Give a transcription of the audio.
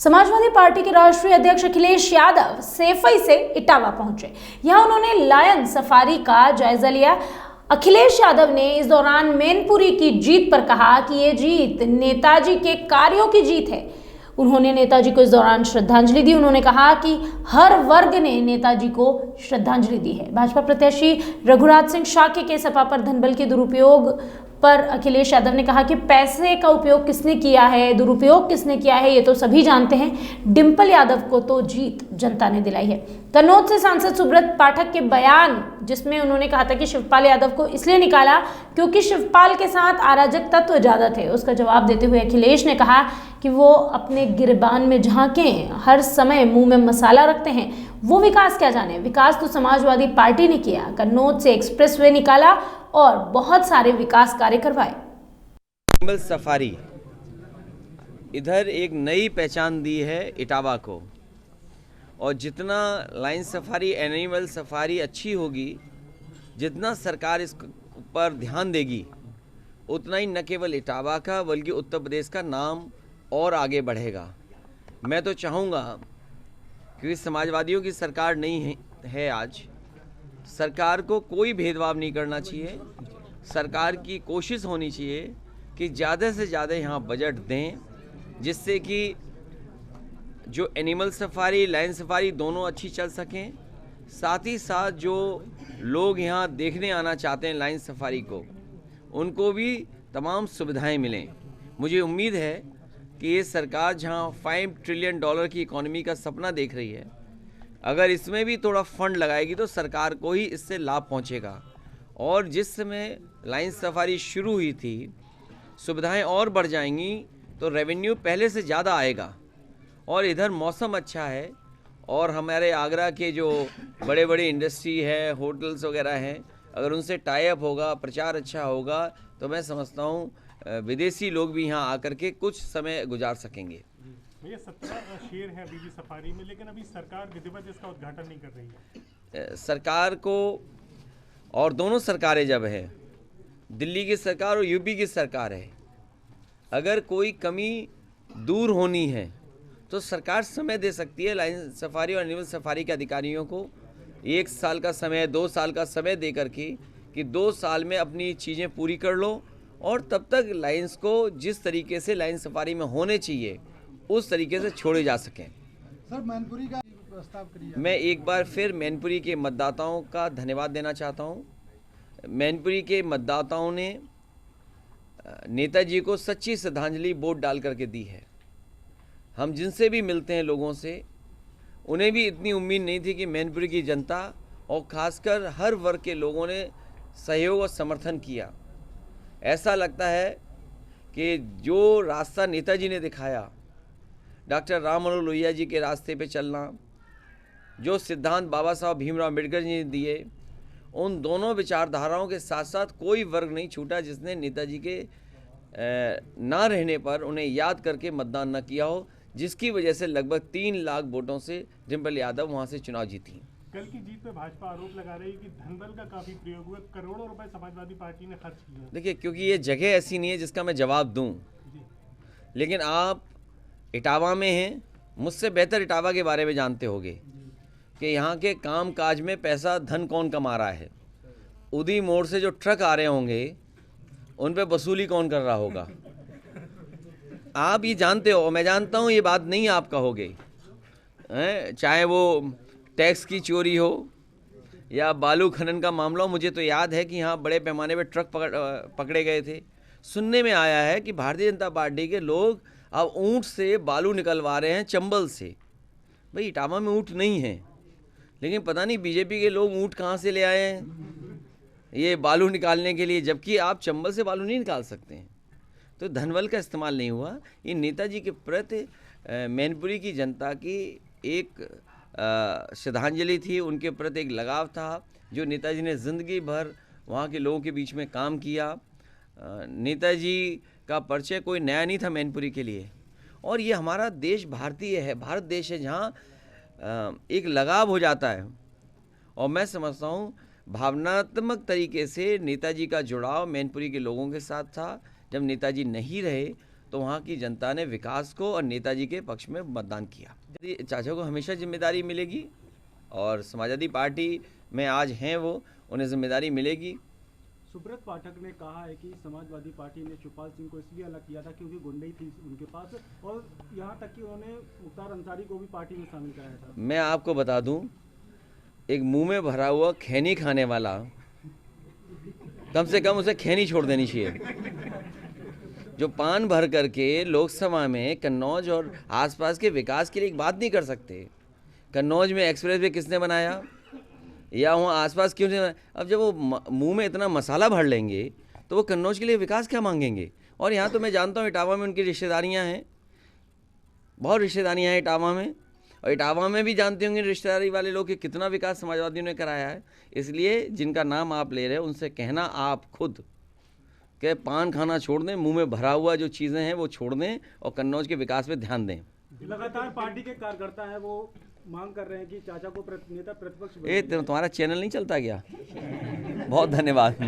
Samajwadi party के राष्ट्रीय अध्यक्ष अखिलेश यादव सेफई से इटावा पहुंचे। यहां उन्होंने लायन सफारी का जायजा लिया। अखिलेश यादव ने इस दौरान मैनपुरी की जीत पर कहा कि ये जीत नेताजी के कार्यों की जीत है। उन्होंने नेताजी को इस दौरान श्रद्धांजलि दी। उन्होंने कहा कि हर वर्ग ने नेताजी को श्रद्धांजलि दी है। भाजपा प्रत्याशी रघुराज सिंह शाक्य के सपा पर धनबल के दुरुपयोग पर अखिलेश यादव ने कहा कि पैसे का उपयोग किसने किया है, दुरुपयोग किसने किया है, ये तो सभी जानते हैं। डिंपल यादव को तो जीत जनता ने दिलाई है। कन्नौज से सांसद सुब्रत पाठक के बयान, जिसमें उन्होंने कहा था कि शिवपाल यादव को इसलिए निकाला क्योंकि शिवपाल के साथ अराजक तत्व ज्यादा थे, उसका जवाब देते हुए अखिलेश ने कहा कि वो अपने गिरबान में झांकें, हर समय मुंह में मसाला रखते हैं, वो विकास क्या जाने। विकास तो समाजवादी पार्टी ने किया। कन्नौज से एक्सप्रेसवे निकाला और बहुत सारे विकास कार्य करवाए। एनिमल सफारी इधर एक नई पहचान दी है इटावा को, और जितना लाइन सफारी, एनिमल सफारी अच्छी होगी, जितना सरकार इस पर ध्यान देगी, उतना ही न केवल इटावा का बल्कि उत्तर प्रदेश का नाम और आगे बढ़ेगा। मैं तो चाहूँगा, क्योंकि समाजवादियों की सरकार नहीं है आज, सरकार को कोई भेदभाव नहीं करना चाहिए। सरकार की कोशिश होनी चाहिए कि ज़्यादा से ज़्यादा यहाँ बजट दें, जिससे कि जो एनिमल सफारी, लायन सफारी दोनों अच्छी चल सकें। साथ ही साथ जो लोग यहाँ देखने आना चाहते हैं लायन सफारी को, उनको भी तमाम सुविधाएं मिलें। मुझे उम्मीद है कि ये सरकार जहाँ $5 ट्रिलियन की इकॉनमी का सपना देख रही है, अगर इसमें भी थोड़ा फंड लगाएगी तो सरकार को ही इससे लाभ पहुंचेगा। और जिस समय लाइन सफारी शुरू हुई थी, सुविधाएं और बढ़ जाएंगी तो रेवेन्यू पहले से ज़्यादा आएगा। और इधर मौसम अच्छा है, और हमारे आगरा के जो बड़े बड़े इंडस्ट्री है, होटल्स वगैरह हैं, अगर उनसे टाई अप होगा, प्रचार अच्छा होगा, तो मैं समझता हूँ विदेशी लोग भी यहाँ आकर के कुछ समय गुजार सकेंगे। भैया 17 शेर है अभी भी सफारी में, लेकिन अभी सरकार विधिवत इसका उद्घाटन नहीं कर रही है। सरकार को, और दोनों सरकारें जब है, दिल्ली की सरकार और यूपी की सरकार है, अगर कोई कमी दूर होनी है तो सरकार समय दे सकती है। लाइन सफारी और एनिमल सफारी के अधिकारियों को 1 साल का समय, 2 साल का समय दे करके कि 2 साल में अपनी चीज़ें पूरी कर लो, और तब तक लाइन्स को जिस तरीके से लाइन सफारी में होने चाहिए उस तरीके से छोड़े जा सकें। सर, मैनपुरी का प्रस्ताव करिए। मैं एक बार फिर मैनपुरी के मतदाताओं का धन्यवाद देना चाहता हूं। मैनपुरी के मतदाताओं ने नेताजी को सच्ची श्रद्धांजलि वोट डाल करके दी है। हम जिनसे भी मिलते हैं लोगों से, उन्हें भी इतनी उम्मीद नहीं थी कि मैनपुरी की जनता और खासकर हर वर्ग के लोगों ने सहयोग और समर्थन किया। ऐसा लगता है कि जो रास्ता नेताजी ने दिखाया, डॉक्टर राम मनोहर लोहिया जी के रास्ते पे चलना, जो सिद्धांत बाबा साहब भीमराव अम्बेडकर जी ने दिए, उन दोनों विचारधाराओं के साथ साथ कोई वर्ग नहीं छूटा जिसने नेताजी के ना रहने पर उन्हें याद करके मतदान न किया हो, जिसकी वजह से लगभग 3 लाख वोटों से डिंपल यादव वहाँ से चुनाव जीती। कल की जीत पे भाजपा आरोप लगा रही है कि धनबल का काफी प्रयोग हुआ, करोड़ों रुपए समाजवादी पार्टी ने खर्च किए। देखिए, क्योंकि ये जगह ऐसी नहीं है जिसका मैं जवाब दूँ, लेकिन आप इटावा में हैं, मुझसे बेहतर इटावा के बारे में जानते होंगे कि यहाँ के काम काज में पैसा धन कौन कमा रहा है। उदी मोड़ से जो ट्रक आ रहे होंगे उन पे वसूली कौन कर रहा होगा, आप ये जानते हो। मैं जानता हूँ ये बात नहीं आप कहोगे, चाहे वो टैक्स की चोरी हो या बालू खनन का मामला हो। मुझे तो याद है कि यहाँ बड़े पैमाने पे ट्रक पकड़े गए थे। सुनने में आया है कि भारतीय जनता पार्टी के लोग अब ऊँट से बालू निकलवा रहे हैं, चंबल से। भाई, इटावा में ऊँट नहीं है, लेकिन पता नहीं बीजेपी के लोग ऊँट कहाँ से ले आए हैं ये बालू निकालने के लिए, जबकि आप चंबल से बालू नहीं निकाल सकते हैं। तो धनबल का इस्तेमाल नहीं हुआ। ये नेताजी के प्रति मैनपुरी की जनता की एक श्रद्धांजलि थी, उनके प्रति एक लगाव था, जो नेताजी ने ज़िंदगी भर वहाँ के लोगों के बीच में काम किया। नेताजी का परिचय कोई नया नहीं था मैनपुरी के लिए। और ये हमारा देश भारतीय है, भारत देश है, जहाँ एक लगाव हो जाता है। और मैं समझता हूँ भावनात्मक तरीके से नेताजी का जुड़ाव मैनपुरी के लोगों के साथ था। जब नेताजी नहीं रहे तो वहाँ की जनता ने विकास को और नेताजी के पक्ष में मतदान किया। चाचा को हमेशा जिम्मेदारी मिलेगी और समाजवादी पार्टी में आज हैं वो, उन्हें जिम्मेदारी मिलेगी। सुब्रत पाठक ने कहा है कि समाजवादी पार्टी ने शिवपाल सिंह को इसलिए अलग किया था क्योंकि गुंडई थी उनके पास, और यहाँ तक कि उन्होंने मुख्तार अंसारी को भी पार्टी में शामिल कराया था। मैं आपको बता दूं, एक मुंह में भरा हुआ खैनी खाने वाला कम से कम उसे खैनी छोड़ देनी चाहिए। जो पान भर करके लोकसभा में कन्नौज और आसपास के विकास के लिए एक बात नहीं कर सकते। कन्नौज में एक्सप्रेस वे किसने बनाया या वहाँ आसपास क्यों नहीं बनाया? अब जब वो मुंह में इतना मसाला भर लेंगे तो वो कन्नौज के लिए विकास क्या मांगेंगे? और यहाँ तो मैं जानता हूँ इटावा में उनकी रिश्तेदारियाँ हैं, बहुत रिश्तेदारियाँ हैं इटावा में, और इटावा में भी जानते होंगे रिश्तेदारी वाले लोग कि कितना विकास समाजवादियों ने कराया है। इसलिए जिनका नाम आप ले रहे हैं उनसे कहना आप खुद कि पान खाना छोड़ दें, मुंह में भरा हुआ जो चीज़ें हैं वो छोड़ दें और कन्नौज के विकास पे ध्यान दें। लगातार पार्टी के कार्यकर्ता है वो मांग कर रहे हैं कि चाचा को नेता प्रतिपक्ष तुम्हारा चैनल नहीं चलता क्या? बहुत धन्यवाद।